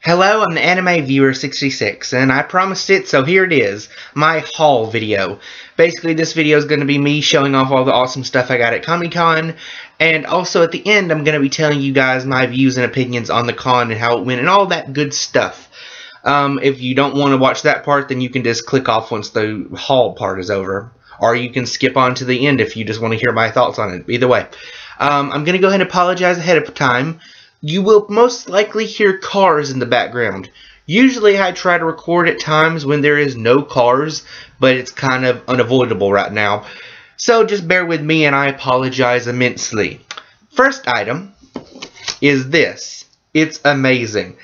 Hello, I'm the Anime Viewer 66, and I promised it, so here it is, my haul video. Basically, this video is going to be me showing off all the awesome stuff I got at Comic-Con, and also at the end, I'm going to be telling you guys my views and opinions on the con and how it went and all that good stuff. If you don't want to watch that part, then you can just click off once the haul part is over. Or you can skip on to the end if you just want to hear my thoughts on it. Either way. I'm going to go ahead and apologize ahead of time. You will most likely hear cars in the background. Usually I try to record at times when there is no cars, but it's kind of unavoidable right now. So just bear with me and I apologize immensely. First item is this. It's amazing.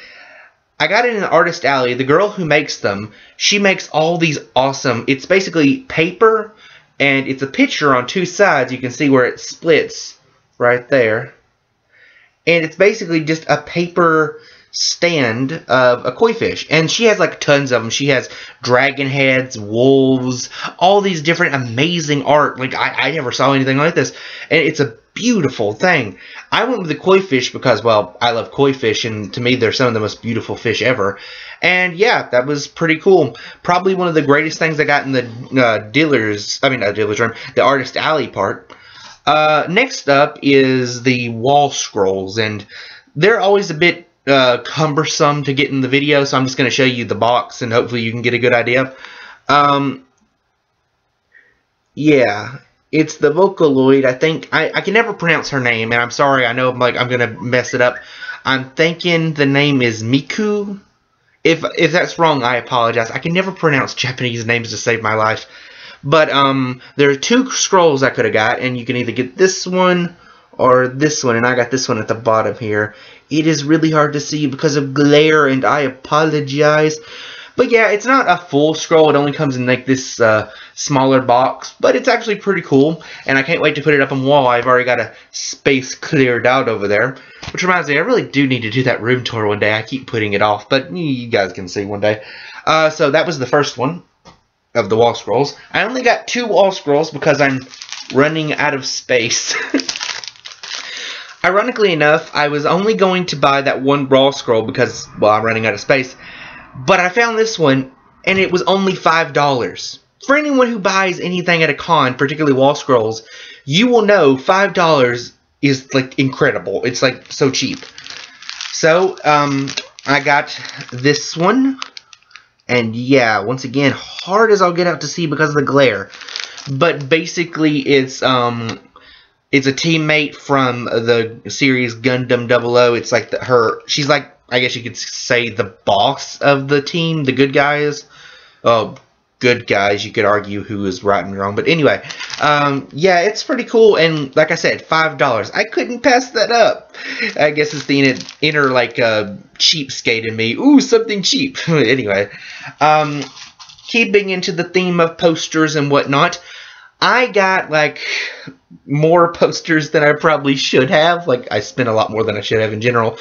I got it in Artist Alley. The girl who makes them, she makes all these awesome, it's basically paper and it's a picture on two sides. You can see where it splits right there. And it's basically just a paper stand of a koi fish. And she has like tons of them. She has dragon heads, wolves, all these different amazing art. Like I never saw anything like this. And it's a beautiful thing. I went with the koi fish because, well, I love koi fish. And to me, they're some of the most beautiful fish ever. And yeah, that was pretty cool. Probably one of the greatest things I got in the dealer's room, the Artist Alley part. Next up is the wall scrolls, and they're always a bit cumbersome to get in the video, so I'm just going to show you the box, and hopefully you can get a good idea. Yeah, it's the Vocaloid. I think I can never pronounce her name, and I'm sorry. I know I'm going to mess it up. I'm thinking the name is Miku. If that's wrong, I apologize. I can never pronounce Japanese names to save my life. But there are two scrolls I could have got, and you can either get this one or this one, and I got this one at the bottom here. It is really hard to see because of glare, and I apologize. But yeah, it's not a full scroll. It only comes in like this smaller box, but it's actually pretty cool, and I can't wait to put it up on the wall. I've already got a space cleared out over there, which reminds me, I really do need to do that room tour one day. I keep putting it off, but you guys can see one day. So that was the first one of the wall scrolls. I only got 2 wall scrolls because I'm running out of space. Ironically enough, I was only going to buy that one wall scroll because, well, I'm running out of space. But I found this one, and it was only $5. For anyone who buys anything at a con, particularly wall scrolls, you will know $5 is like incredible. It's like so cheap. So, I got this one. And yeah, once again, hard as I'll get out to see because of the glare. But basically, it's a teammate from the series Gundam 00. It's like she's like, I guess you could say, the boss of the team, the good guys. Oh, good guys, you could argue who is right and wrong. But anyway, yeah, it's pretty cool. And like I said, $5. I couldn't pass that up. I guess it's the inner like cheapskate in me. Ooh, something cheap. Anyway, keeping into the theme of posters and whatnot, I got like more posters than I probably should have. Like, I spent a lot more than I should have in general,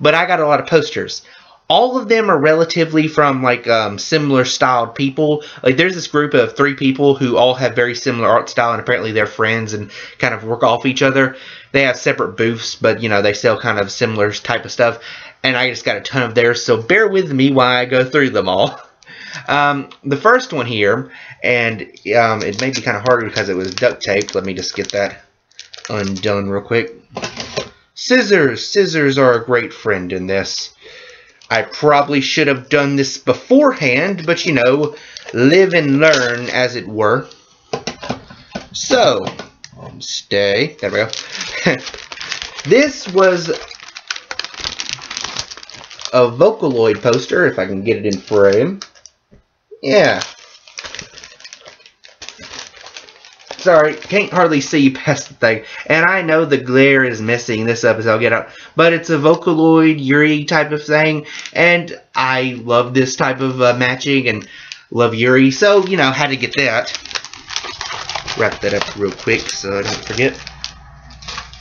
but I got a lot of posters. All of them are relatively from like similar styled people. Like, there's this group of 3 people who all have very similar art style, and apparently they're friends and kind of work off each other. They have separate booths, but you know, they sell kind of similar type of stuff. And I just got a ton of theirs, so bear with me while I go through them all. The first one here, and it may be kind of harder because it was duct taped. Let me just get that undone real quick. Scissors. Scissors are a great friend in this. I probably should have done this beforehand, but you know, live and learn, as it were. So, stay. There we go. This was a Vocaloid poster, if I can get it in frame. Yeah. Sorry, can't hardly see past the thing. And I know the glare is messing this up as I'll get out. But it's a Vocaloid Yuri type of thing. And I love this type of matching and love Yuri. So, you know, had to get that. Wrap that up real quick so I don't forget.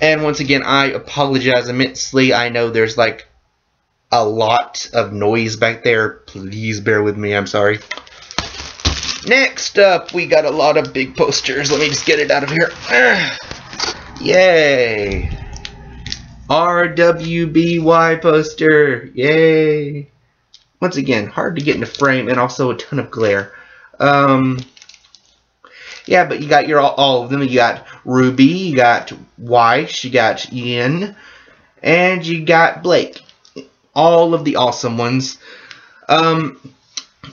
And once again, I apologize immensely. I know there's like a lot of noise back there. Please bear with me. I'm sorry. Next up, we got a lot of big posters. Let me just get it out of here. Yay! RWBY poster. Yay! once again, hard to get into frame and also a ton of glare. Yeah, but you got all of them. You got Ruby, you got Weiss, you got Yin, and you got Blake. All of the awesome ones. The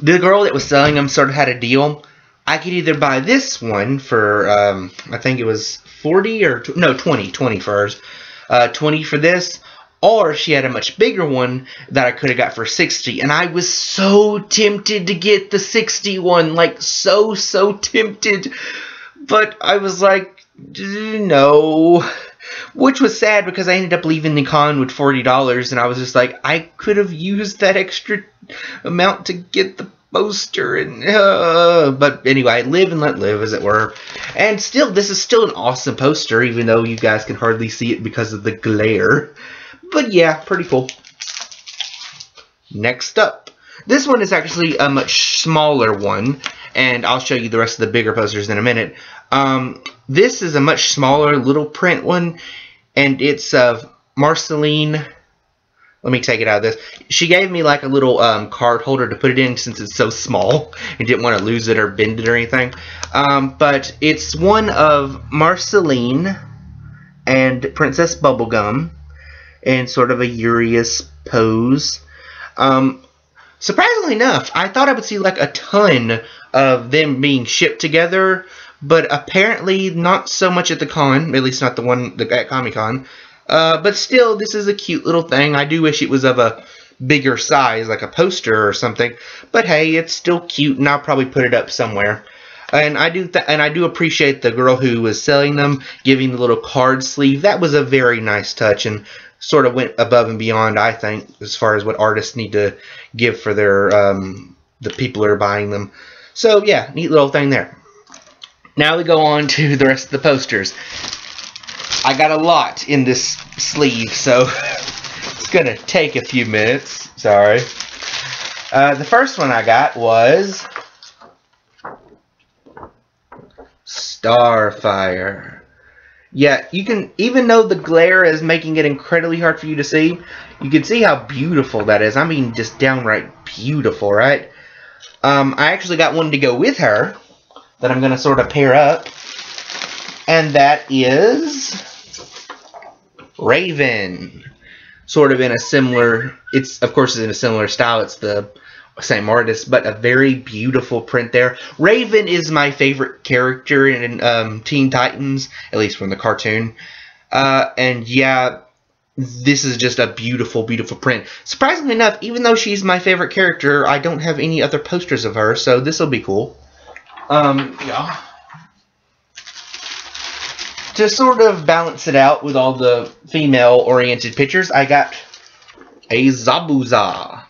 girl that was selling them sort of had a deal. I could either buy this one for, I think it was 40 or, no, 20 for hers. 20 for this. Or she had a much bigger one that I could have got for 60. And I was so tempted to get the 60 one. Like, so tempted. But I was like, no. Which was sad because I ended up leaving the con with $40. And I was just like, I could have used that extra amount to get the poster. And but anyway, live and let live, as it were. And still, this is still an awesome poster, even though you guys can hardly see it because of the glare. But yeah, pretty cool. Next up. This one is actually a much smaller one, and I'll show you the rest of the bigger posters in a minute. This is a much smaller little print one, and it's of Marceline. Let me take it out of this. She gave me like a little card holder to put it in since it's so small and didn't want to lose it or bend it or anything. But it's one of Marceline and Princess Bubblegum in sort of a Urias pose. Surprisingly enough, I thought I would see like a ton of them being shipped together, but apparently not so much at the con, at least not the one at Comic-Con. But still, this is a cute little thing. I do wish it was of a bigger size, like a poster or something. But hey, it's still cute, and I'll probably put it up somewhere. And I do appreciate the girl who was selling them giving the little card sleeve. That was a very nice touch, and sort of went above and beyond, I think, as far as what artists need to give for their the people that are buying them. So yeah, neat little thing there. Now we go on to the rest of the posters. I got a lot in this sleeve, so it's gonna take a few minutes. Sorry. The first one I got was Starfire. Yeah, you can, even though the glare is making it incredibly hard for you to see, you can see how beautiful that is. I mean, just downright beautiful, right? I actually got one to go with her that I'm going to sort of pair up. And that is Raven. Sort of in a similar, it's, of course, in a similar style. It's the same artist, but a very beautiful print there. Raven is my favorite character in Teen Titans, at least from the cartoon. And yeah, this is just a beautiful, beautiful print. Surprisingly enough, even though she's my favorite character, I don't have any other posters of her, so this will be cool. Yeah. To sort of balance it out with all the female-oriented pictures, I got a Zabuza.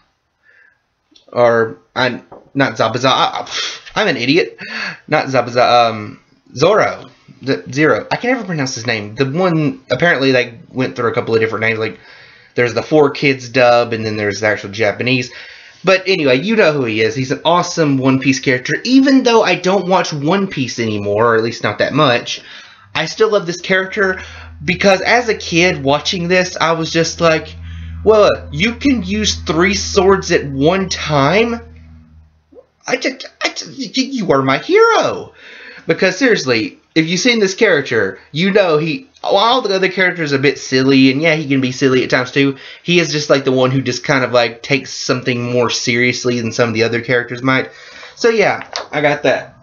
Or, not Zabuza, I'm an idiot. Not Zabuza, Zoro. Zero. I can never pronounce his name. The one, apparently they went through a couple of different names, like, there's the 4Kids dub, and then there's the actual Japanese. But anyway, you know who he is. He's an awesome One Piece character. Even though I don't watch One Piece anymore, or at least not that much, I still love this character, because as a kid watching this, I was just like, well, you can use 3 swords at one time? You are my hero. Because seriously, if you've seen this character, you know all the other characters are a bit silly, and yeah, he can be silly at times too. He is just like the one who just kind of like takes something more seriously than some of the other characters might. So yeah, I got that.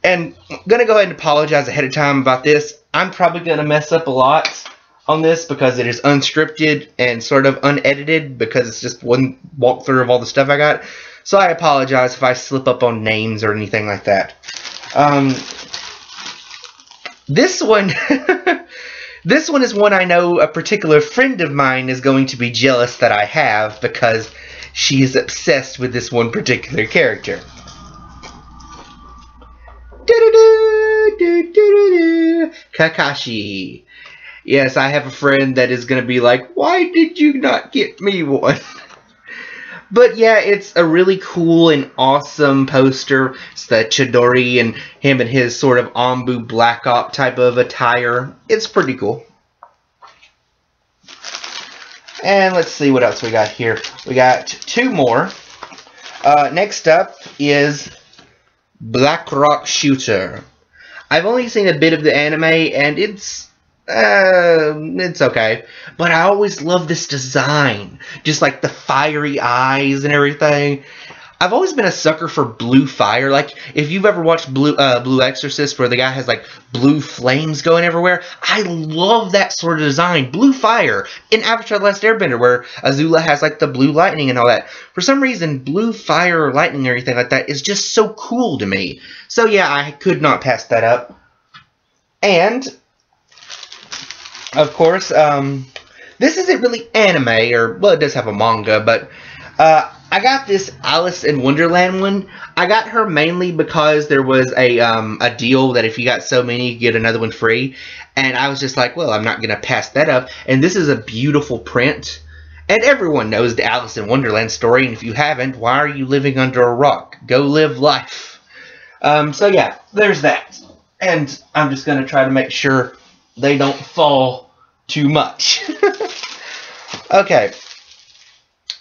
And I'm going to go ahead and apologize ahead of time about this. I'm probably going to mess up a lot on this because it is unscripted and sort of unedited, because it's just one walkthrough of all the stuff I got. So I apologize if I slip up on names or anything like that. This one this one is one I know a particular friend of mine is going to be jealous that I have, because she is obsessed with this one particular character. Kakashi. Yes, I have a friend that is going to be like, why did you not get me one? But yeah, it's a really cool and awesome poster. It's the Chidori and him and his sort of Anbu Black Op type of attire. It's pretty cool. And let's see what else we got here. We got 2 more. Next up is Blackrock Shooter. I've only seen a bit of the anime, and it's okay. But I always love this design. Just like the fiery eyes and everything. I've always been a sucker for blue fire. Like, if you've ever watched Blue Exorcist, where the guy has, like, blue flames going everywhere, I love that sort of design. Blue fire. In Avatar: The Last Airbender, where Azula has, like, the blue lightning and all that. For some reason, blue fire or lightning or anything like that is just so cool to me. So, yeah, I could not pass that up. And, of course, this isn't really anime, or, well, it does have a manga, but, I got this Alice in Wonderland one. I got her mainly because there was a deal that if you got so many, you get another one free. And I was just like, well, I'm not going to pass that up. And this is a beautiful print. And everyone knows the Alice in Wonderland story. And if you haven't, why are you living under a rock? Go live life. So yeah, there's that. And I'm just going to try to make sure they don't fall too much. Okay.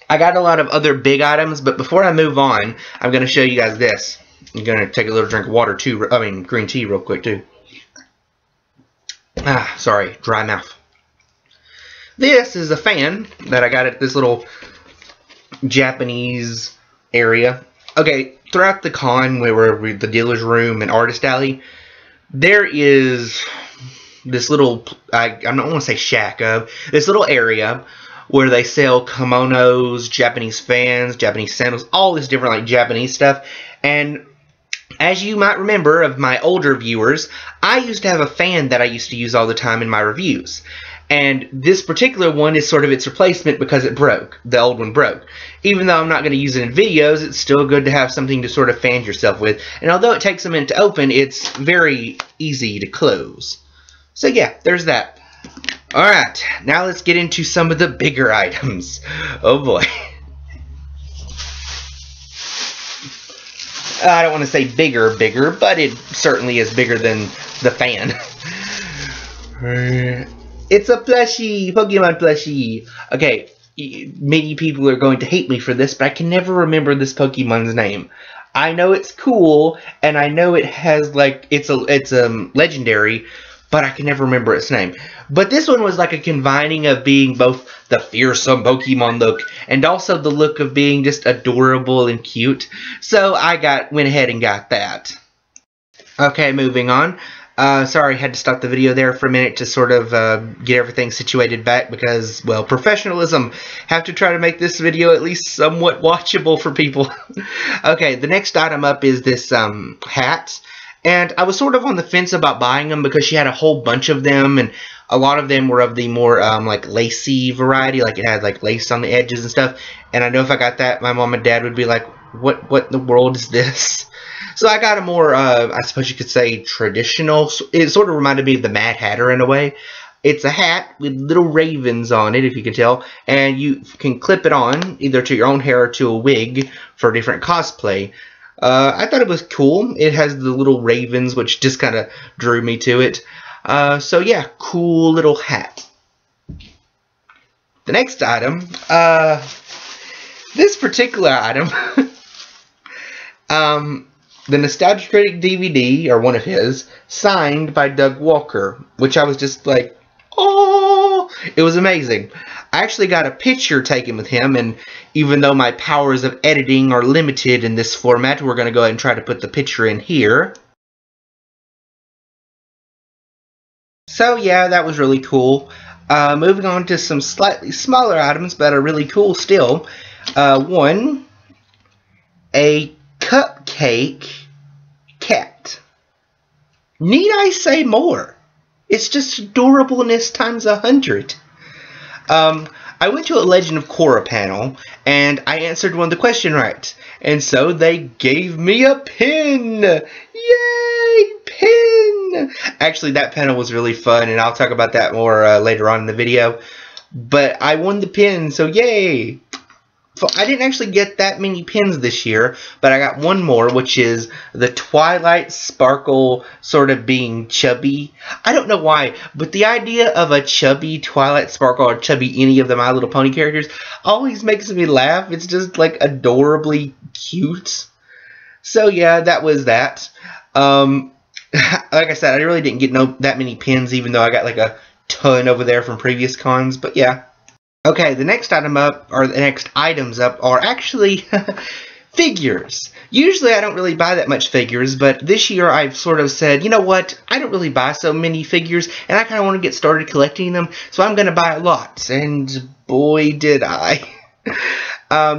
I got a lot of other big items, but before I move on, I'm going to show you guys this. I'm going to take a little drink of water too, green tea real quick too. Sorry, dry mouth. This is a fan that I got at this little Japanese area. Okay, throughout the con, where we're the dealer's room and artist alley, there is this little, I don't want to say shack, this little area where they sell kimonos, Japanese fans, Japanese sandals, all this different like Japanese stuff. And as you might remember of my older viewers, I used to have a fan that I used to use all the time in my reviews. And this particular one is sort of its replacement because it broke. The old one broke. Even though I'm not going to use it in videos, it's still good to have something to sort of fan yourself with. And although it takes a minute to open, it's very easy to close. So yeah, there's that. Alright, now let's get into some of the bigger items. Oh boy. I don't want to say bigger, but it certainly is bigger than the fan. It's a plushie, Pokemon plushie. Okay, many people are going to hate me for this, but I can never remember this Pokemon's name. I know it's cool, and I know it has, like, it's legendary, but I can never remember its name. But this one was like a combining of being both the fearsome Pokemon look and also the look of being just adorable and cute. So I went ahead and got that. Okay, moving on. Sorry, I had to stop the video there for a minute to sort of get everything situated back because, well, professionalism. Have to try to make this video at least somewhat watchable for people. Okay, the next item up is this hat. And I was sort of on the fence about buying them because she had a whole bunch of them, and a lot of them were of the more like lacy variety, like it had like lace on the edges and stuff. And I know if I got that, my mom and dad would be like, what in the world is this? So I got a more, I suppose you could say, traditional. It sort of reminded me of the Mad Hatter in a way. It's a hat with little ravens on it, if you can tell, and you can clip it on either to your own hair or to a wig for different cosplay. I thought it was cool. It has the little ravens, which just kind of drew me to it. So yeah, cool little hat. The next item, this particular item, the Nostalgia Critic DVD, or one of his, signed by Doug Walker, which I was just like, oh, it was amazing. I actually got a picture taken with him, and even though my powers of editing are limited in this format, we're going to go ahead and try to put the picture in here. So yeah, that was really cool. Moving on to some slightly smaller items, but are really cool still. One, a cupcake cat. Need I say more? It's just adorableness times 100. I went to a Legend of Korra panel, and I answered one of the questions right. And so they gave me a pin! Yay! Pin! Actually, that panel was really fun, and I'll talk about that more later on in the video. But I won the pin, so yay! So I didn't actually get that many pins this year, but I got one more, which is the Twilight Sparkle sort of being chubby. I don't know why, but the idea of a chubby Twilight Sparkle or chubby any of the My Little Pony characters always makes me laugh. It's just like adorably cute. So yeah, that was that. Like I said, I really didn't get that many pins, even though I got like a ton over there from previous cons, but yeah. Okay, the next item up, or the next items up, are actually figures. Usually I don't really buy that much figures, but this year I've sort of said, you know what, I don't really buy so many figures, and I kind of want to get started collecting them, so I'm going to buy a lot, and boy did I.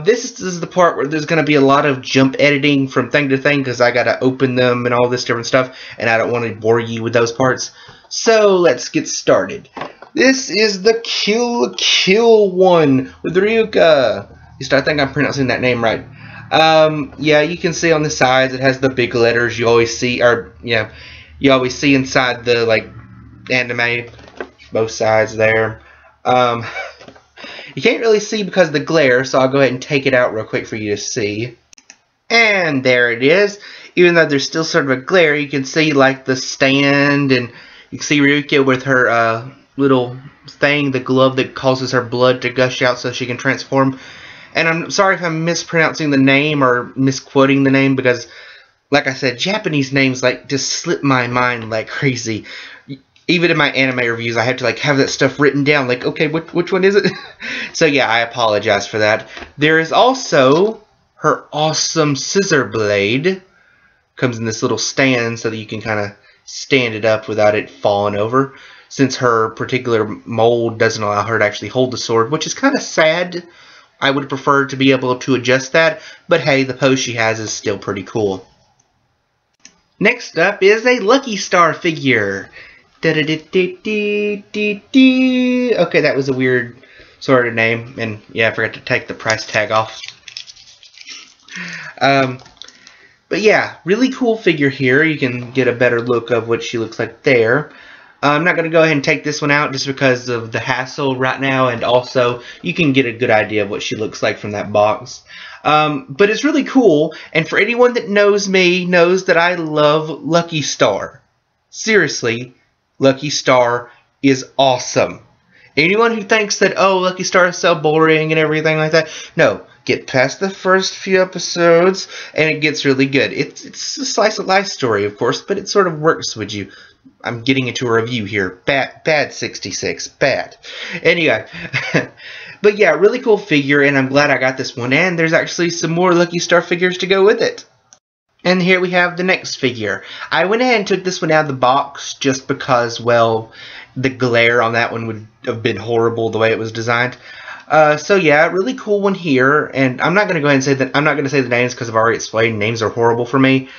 This is the part where there's going to be a lot of jump editing from thing to thing, because I got to open them and all this different stuff, and I don't want to bore you with those parts. So let's get started. This is the Kill one with Ryuka. At least I think I'm pronouncing that name right. Yeah, you can see on the sides it has the big letters you always see, or yeah, you always see inside the like anime. Both sides there. You can't really see because of the glare, so I'll go ahead and take it out real quick for you to see. And there it is. Even though there's still sort of a glare, you can see like the stand, and you can see Ryuka with her little thing, the glove that causes her blood to gush out so she can transform. And I'm sorry if I'm mispronouncing the name or misquoting the name, because like I said, Japanese names like just slip my mind like crazy. Even in my anime reviews, I have to like have that stuff written down, like, okay, which one is it? So yeah, I apologize for that. There is also her awesome scissor blade. Comes in this little stand so that you can kind of stand it up without it falling over, since her particular mold doesn't allow her to actually hold the sword, which is kind of sad. I would prefer to be able to adjust that, but hey, the pose she has is still pretty cool. Next up is a Lucky Star figure. Okay, that was a weird sort of name, and yeah, I forgot to take the price tag off. But yeah, really cool figure here. You can get a better look of what she looks like there. I'm not going to go ahead and take this one out just because of the hassle right now, and also you can get a good idea of what she looks like from that box. But it's really cool, and for anyone that knows me knows that I love Lucky Star. Seriously, Lucky Star is awesome. Anyone who thinks that, oh, Lucky Star is so boring and everything like that, no. Get past the first few episodes, and it gets really good. It's a slice of life story, of course, but it sort of works with you. I'm getting into a review here. Bad 66. Bad. Anyway. But yeah, really cool figure, and I'm glad I got this one. And there's actually some more Lucky Star figures to go with it. And here we have the next figure. I went ahead and took this one out of the box just because, well, the glare on that one would have been horrible the way it was designed. So yeah, really cool one here, and I'm not going to go ahead and say that. I'm not going to say the names because I've already explained names are horrible for me.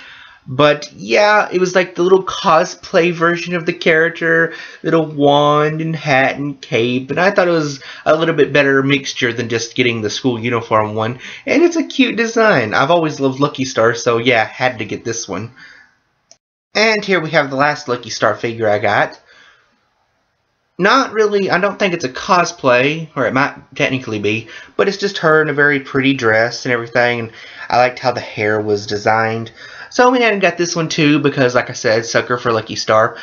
But yeah, it was like the little cosplay version of the character, little wand and hat and cape, and I thought it was a little bit better mixture than just getting the school uniform one. And it's a cute design. I've always loved Lucky Star, so yeah, had to get this one. And here we have the last Lucky Star figure I got. Not really, I don't think it's a cosplay, or it might technically be, but it's just her in a very pretty dress and everything, and I liked how the hair was designed. So I went ahead and got this one too, because like I said, sucker for Lucky Star.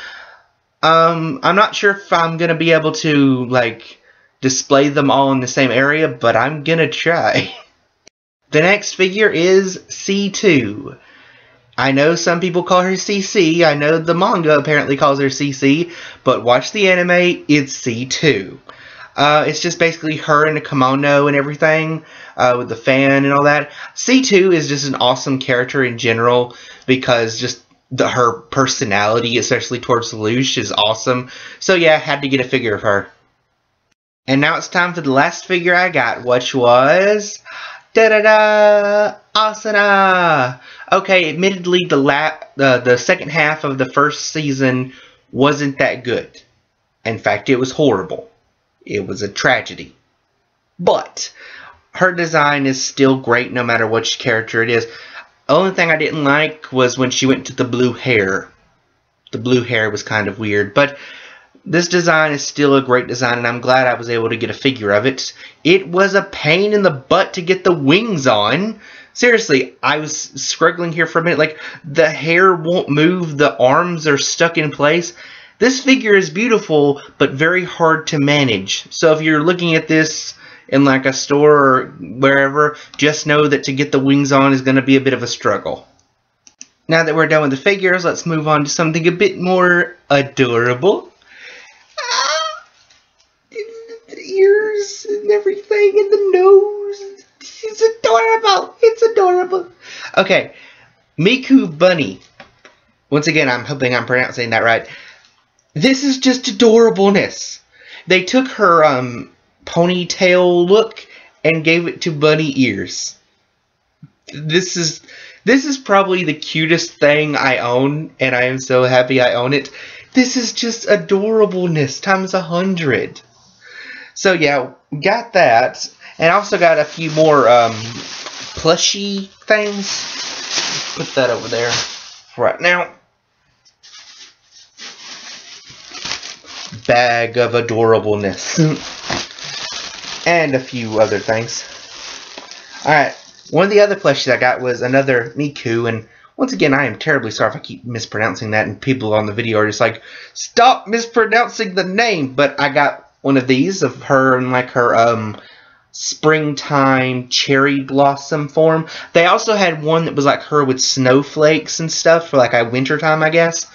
I'm not sure if I'm going to be able to, like, display them all in the same area, but I'm going to try. The next figure is C2. I know some people call her CC. I know the manga apparently calls her CC, but watch the anime, it's C2. It's just basically her in a kimono and everything, with the fan and all that. C2 is just an awesome character in general, because just her personality, especially towards Lelouch, is awesome. So yeah, I had to get a figure of her. And now it's time for the last figure I got, which was... Da-da-da! Asuna! Okay, admittedly, the second half of the first season wasn't that good. In fact, it was horrible. It was a tragedy. But her design is still great no matter which character it is. The only thing I didn't like was when she went to the blue hair. The blue hair was kind of weird. But This design is still a great design, and I'm glad I was able to get a figure of it. It was a pain in the butt to get the wings on. Seriously, I was struggling here for a minute. Like, the hair won't move, the arms are stuck in place. This figure is beautiful, but very hard to manage. So if you're looking at this in like a store or wherever, just know that to get the wings on is going to be a bit of a struggle. Now that we're done with the figures, let's move on to something a bit more adorable. The ears and everything, and the nose. It's adorable. It's adorable. Okay, Miku Bunny. Once again, I'm hoping I'm pronouncing that right. This is just adorableness. They took her ponytail look and gave it to bunny ears. This is probably the cutest thing I own, and I am so happy I own it. This is just adorableness times 100. So yeah, got that, and I also got a few more plushy things. Put that over there right now. Bag of adorableness. And a few other things. Alright, one of the other plushies I got was another Miku, and once again, I am terribly sorry if I keep mispronouncing that, and people on the video are just like, stop mispronouncing the name. But I got one of these of her in like her springtime cherry blossom form. They also had one that was like her with snowflakes and stuff for like a wintertime, I guess.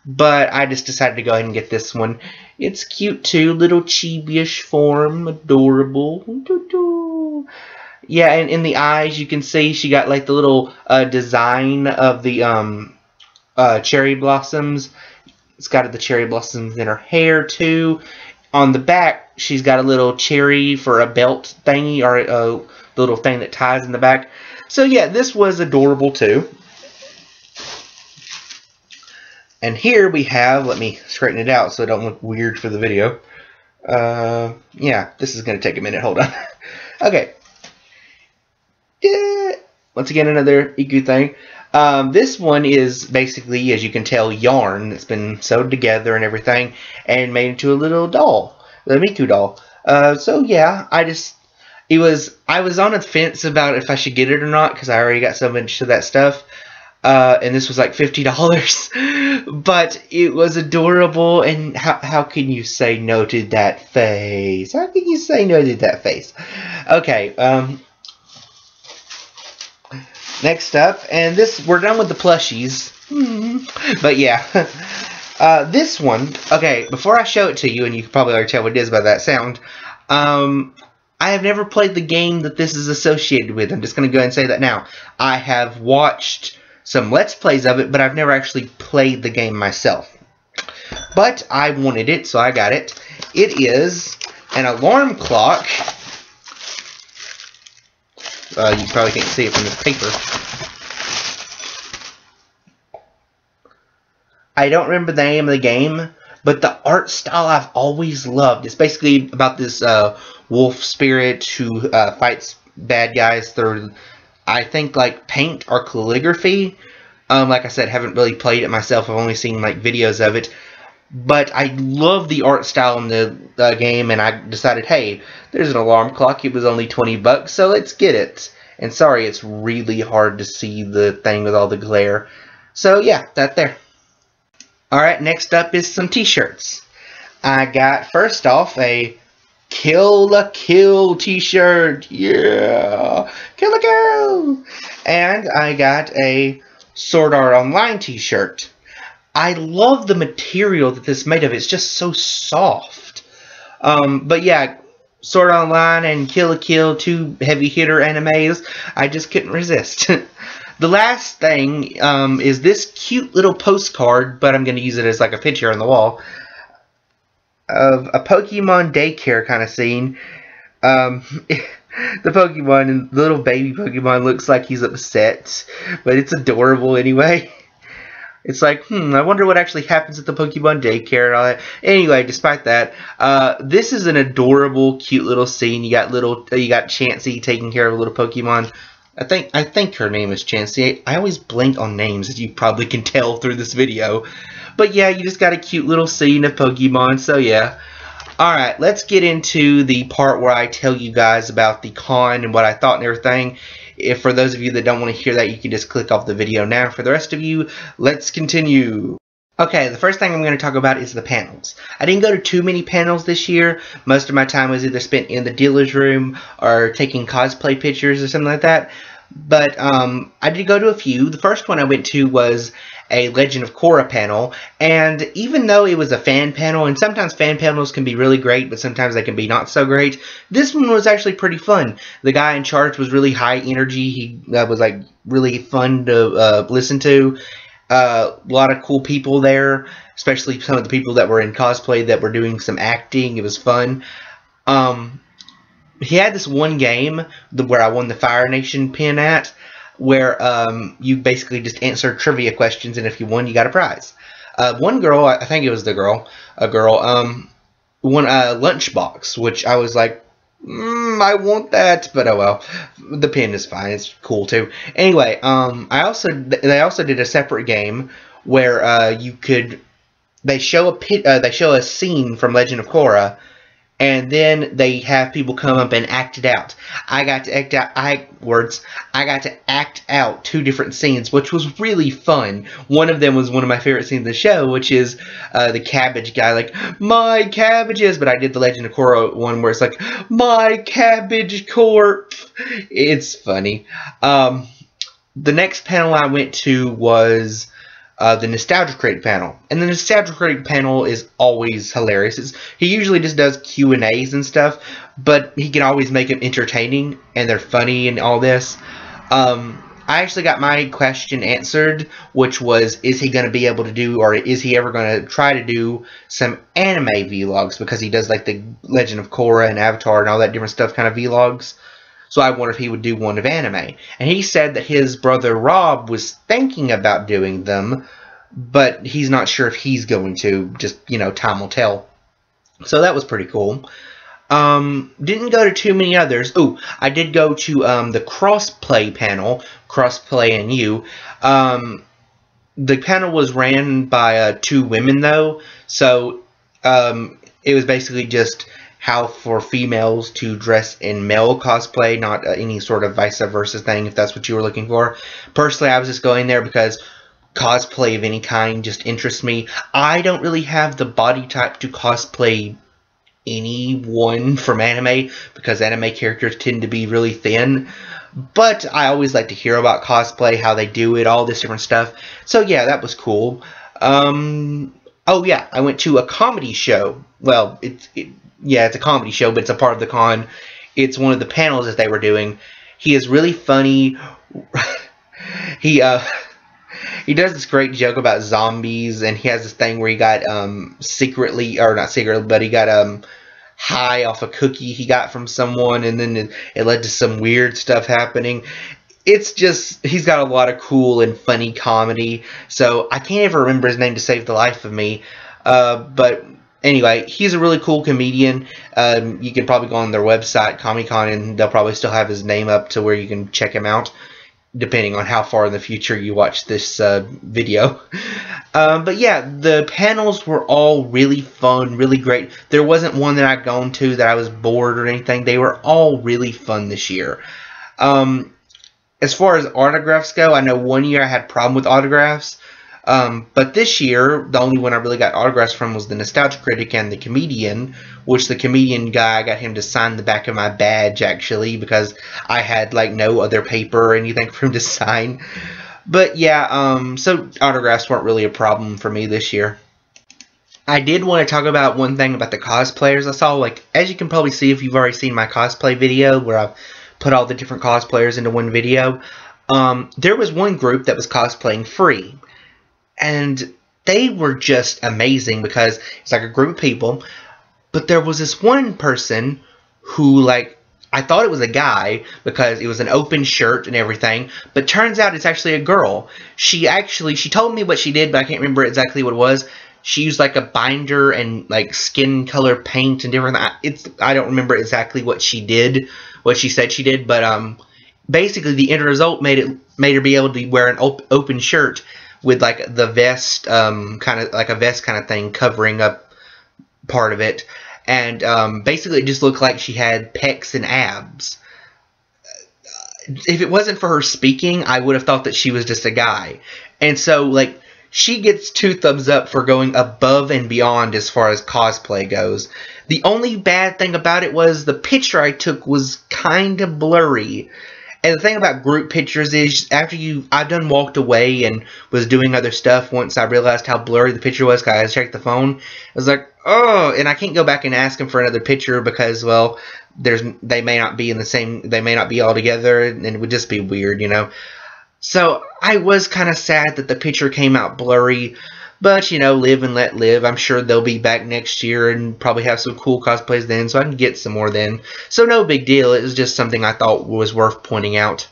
But I just decided to go ahead and get this one. It's cute too, little chibi-ish form, adorable. Yeah, and in the eyes you can see she got like the little design of the cherry blossoms. It's got the cherry blossoms in her hair too. On the back, she's got a little cherry for a belt thingy, or a little thing that ties in the back. So yeah, this was adorable too. And here we have, let me straighten it out so it don't look weird for the video. Yeah, this is going to take a minute. Hold on. Okay. Once again, another Iku thing. This one is basically, as you can tell, yarn that's been sewed together and everything and made into a little doll, the Miku doll. So yeah, I was on a fence about if I should get it or not because I already got so much of that stuff. And this was like $50, but it was adorable, and how can you say no to that face? How can you say no to that face? Okay, next up, and we're done with the plushies, but yeah, this one, okay, before I show it to you, and you can probably already tell what it is by that sound, I have never played the game that this is associated with. I'm just going to go ahead and say that now. I have watched some Let's Plays of it, but I've never actually played the game myself. But I wanted it, so I got it. It is an alarm clock. You probably can't see it from this paper. I don't remember the name of the game, but the art style I've always loved. It's basically about this wolf spirit who fights bad guys through, I think, like paint or calligraphy. Like I said, haven't really played it myself. I've only seen like videos of it. But I love the art style in the game, and I decided, hey, there's an alarm clock. It was only $20, so let's get it. And sorry, it's really hard to see the thing with all the glare. So yeah, that there. Alright, next up is some t-shirts. I got, first off, a Kill la Kill t-shirt. Yeah! Kill la Kill! And I got a Sword Art Online t-shirt. I love the material that this is made of. It's just so soft. But yeah, Sword Art Online and Kill la Kill, two heavy hitter animes. I just couldn't resist. The last thing is this cute little postcard, but I'm going to use it as like a picture on the wall, of a Pokemon daycare kind of scene. The Pokemon, the little baby Pokemon, looks like he's upset, but it's adorable anyway. It's like, I wonder what actually happens at the Pokemon daycare and all that. Anyway, despite that, this is an adorable, cute little scene. You got Chansey taking care of a little Pokemon. I think her name is Chansey. I always blank on names, as you probably can tell through this video. But yeah, you just got a cute little scene of Pokemon, so yeah. Alright, let's get into the part where I tell you guys about the con and what I thought and everything. If for those of you that don't want to hear that, you can just click off the video now. For the rest of you, let's continue. Okay, the first thing I'm going to talk about is the panels. I didn't go to too many panels this year. Most of my time was either spent in the dealer's room or taking cosplay pictures or something like that. But I did go to a few. The first one I went to was a Legend of Korra panel, and even though it was a fan panel, and sometimes fan panels can be really great, but sometimes they can be not so great, this one was actually pretty fun. The guy in charge was really high energy. He was like really fun to listen to. A lot of cool people there, especially some of the people that were in cosplay that were doing some acting. It was fun. He had this one game where I won the Fire Nation pin at, where you basically just answer trivia questions, and if you won, you got a prize. One girl, I think it was a girl, won a lunchbox, which I was like, I want that, but oh well. The pin is fine. It's cool too. Anyway, they also did a separate game where they show a scene from Legend of Korra, and then they have people come up and act it out. I got to act out 2 different scenes, which was really fun. One of them was one of my favorite scenes of the show, which is the cabbage guy, like, my cabbages, but I did the Legend of Korra one where it's like, my cabbage corpse. It's funny. The next panel I went to was the Nostalgia Critic panel. And the Nostalgia Critic panel is always hilarious. He usually just does Q&As and stuff, but he can always make them entertaining, and they're funny and all this. I actually got my question answered, which was, is he going to be able to do, or is he ever going to try to do some anime vlogs, because he does like the Legend of Korra and Avatar and all that different stuff kind of vlogs. So I wonder if he would do one of anime. And he said that his brother Rob was thinking about doing them, but he's not sure if he's going to. Just, you know, time will tell. So that was pretty cool. Didn't go to too many others. Ooh, I did go to the Crossplay panel, Crossplay and You. The panel was ran by 2 women, though. So it was basically just how for females to dress in male cosplay, not any sort of vice versa thing, if that's what you were looking for. Personally, I was just going there because cosplay of any kind just interests me. I don't really have the body type to cosplay anyone from anime, because anime characters tend to be really thin. But I always like to hear about cosplay, how they do it, all this different stuff. So yeah, that was cool. Oh yeah, I went to a comedy show. Well, yeah, it's a comedy show, but it's a part of the con. It's one of the panels that they were doing. He is really funny. He does this great joke about zombies, and he has this thing where he got secretly, or not secretly, but he got high off a cookie he got from someone, and then it led to some weird stuff happening. It's just, he's got a lot of cool and funny comedy, so I can't ever remember his name to save the life of me, but anyway, he's a really cool comedian. You can probably go on their website, Comic-Con, and they'll probably still have his name up to where you can check him out, depending on how far in the future you watch this video. But yeah, the panels were all really fun, really great. There wasn't one that I'd gone to that I was bored or anything. They were all really fun this year. As far as autographs go, I know one year I had a problem with autographs. But this year, the only one I really got autographs from was the Nostalgia Critic and the Comedian, which the Comedian guy, I got him to sign the back of my badge, actually, because I had, like, no other paper or anything for him to sign. But, yeah, so autographs weren't really a problem for me this year. I did want to talk about one thing about the cosplayers I saw. Like, as you can probably see if you've already seen my cosplay video, where I've put all the different cosplayers into one video, there was one group that was cosplaying free. And they were just amazing, because it's like a group of people, but there was this one person who, like, I thought it was a guy because it was an open shirt and everything, but turns out it's actually a girl. She told me what she did, but I can't remember exactly what it was. She used like a binder and like skin color paint and different. I don't remember exactly what she did, what she said she did, but basically the end result made her be able to wear an open shirt with like the vest, kind of like a vest kind of thing covering up part of it, and basically it just looked like she had pecs and abs. If it wasn't for her speaking, I would have thought that she was just a guy. And so, like, she gets 2 thumbs up for going above and beyond as far as cosplay goes. The only bad thing about it was the picture I took was kind of blurry. And the thing about group pictures is, after I've done walked away and was doing other stuff once I realized how blurry the picture was, because I checked the phone. I was like, oh, and I can't go back and ask them for another picture because, well, they may not be in the same, they may not be all together, and it would just be weird, you know. So I was kind of sad that the picture came out blurry, but, you know, live and let live. I'm sure they'll be back next year and probably have some cool cosplays then, so I can get some more then. So no big deal. It was just something I thought was worth pointing out.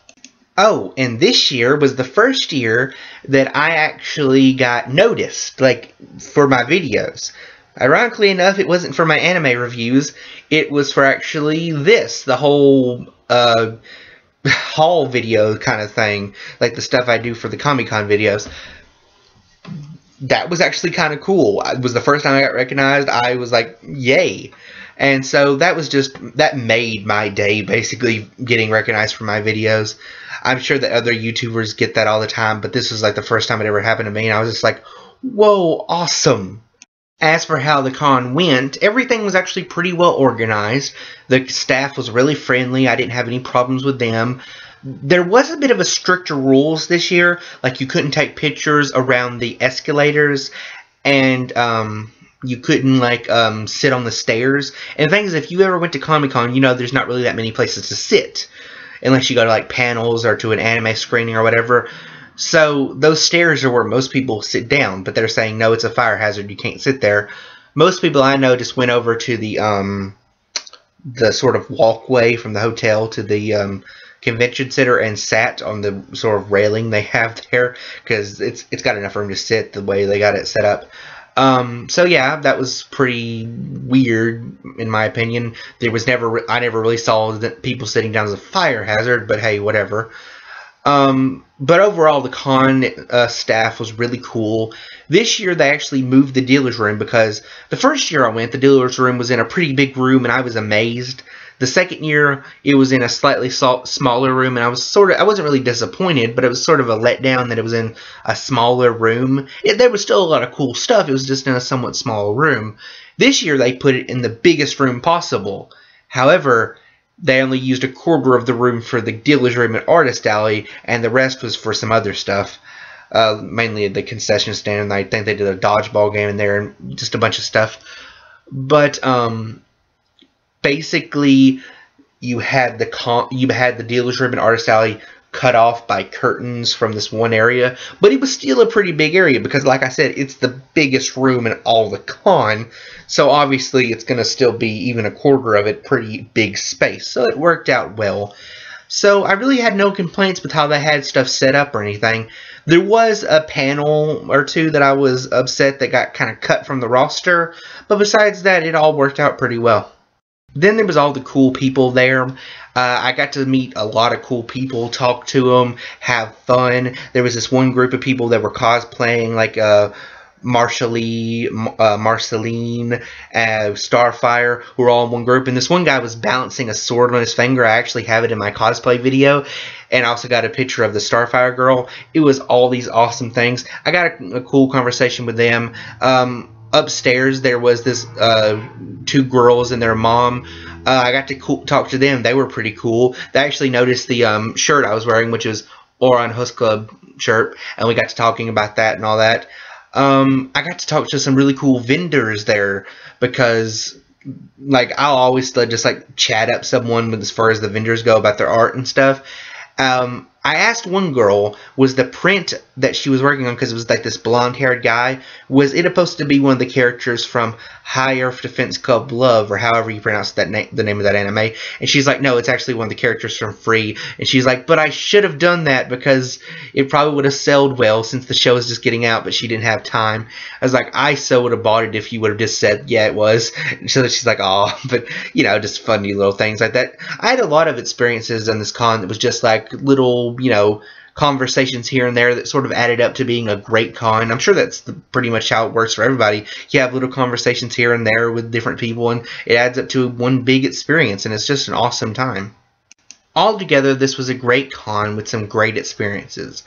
Oh, and this year was the first year that I actually got noticed, like, for my videos. Ironically enough, it wasn't for my anime reviews. It was for actually the whole haul video kind of thing, like the stuff I do for the Comic-Con videos. That was actually kind of cool. It was the first time I got recognized. I was like, yay. And so that made my day, basically, getting recognized for my videos. I'm sure that other YouTubers get that all the time, but this was like the first time it ever happened to me, and I was just like, whoa, awesome. As for how the con went, everything was actually pretty well organized. The staff was really friendly. I didn't have any problems with them. There was a bit of a stricter rules this year, like you couldn't take pictures around the escalators, and you couldn't like sit on the stairs. And the thing is, if you ever went to Comic-Con, you know there's not really that many places to sit, unless you go to like panels or to an anime screening or whatever. So those stairs are where most people sit down, but they're saying no, it's a fire hazard, you can't sit there. Most people I know just went over to the sort of walkway from the hotel to the convention center and sat on the sort of railing they have there, because it's got enough room to sit the way they got it set up. So yeah, that was pretty weird in my opinion. I never really saw people sitting down as a fire hazard, but hey, whatever. But overall, the con staff was really cool. This year, they actually moved the dealer's room, because the first year I went, the dealer's room was in a pretty big room, and I was amazed. The second year, it was in a slightly smaller room, and I wasn't really disappointed, but it was sort of a letdown that it was in a smaller room. There was still a lot of cool stuff, it was just in a somewhat small room. This year, they put it in the biggest room possible. However, they only used a quarter of the room for the dealer's room and artist alley, and the rest was for some other stuff. Mainly the concession stand, and I think they did a dodgeball game in there, and just a bunch of stuff. But, basically, you had the dealer's room and artist alley cut off by curtains from this one area, but it was still a pretty big area, because like I said, it's the biggest room in all the con, so obviously it's going to still be even a quarter of it pretty big space, so it worked out well. So I really had no complaints with how they had stuff set up or anything. There was a panel or two that I was upset that got kind of cut from the roster, but besides that, it all worked out pretty well. Then there was all the cool people there. I got to meet a lot of cool people, talk to them, have fun. There was this one group of people that were cosplaying, like Marceline, Starfire, who were all in one group. And this one guy was balancing a sword on his finger. I actually have it in my cosplay video. And I also got a picture of the Starfire girl. It was all these awesome things. I got a cool conversation with them. Upstairs, there was this two girls and their mom. I got to talk to them. They were pretty cool. They actually noticed the shirt I was wearing, which is Ouran Host Club shirt, and we got to talking about that and all that. I got to talk to some really cool vendors there, because like I'll always just like chat up someone as far as the vendors go about their art and stuff. I I asked one girl, was the print that she was working on, because it was like this blonde-haired guy, was it supposed to be one of the characters from High Earth Defense Club Love, or however you pronounce that the name of that anime? And she's like, no, it's actually one of the characters from Free. And she's like, but I should have done that because it probably would have sold well since the show is just getting out, but she didn't have time. I was like, I so would have bought it if you would have just said, yeah, it was. And so she's like, oh, but, you know, just funny little things like that. I had a lot of experiences on this con that was just like little, you know, conversations here and there that sort of added up to being a great con. I'm sure that's pretty much how it works for everybody. You have little conversations here and there with different people, and it adds up to one big experience, and it's just an awesome time. Altogether, this was a great con with some great experiences.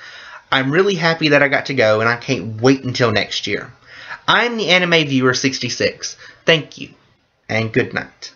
I'm really happy that I got to go, and I can't wait until next year. I'm the Anime Viewer 66. Thank you, and good night.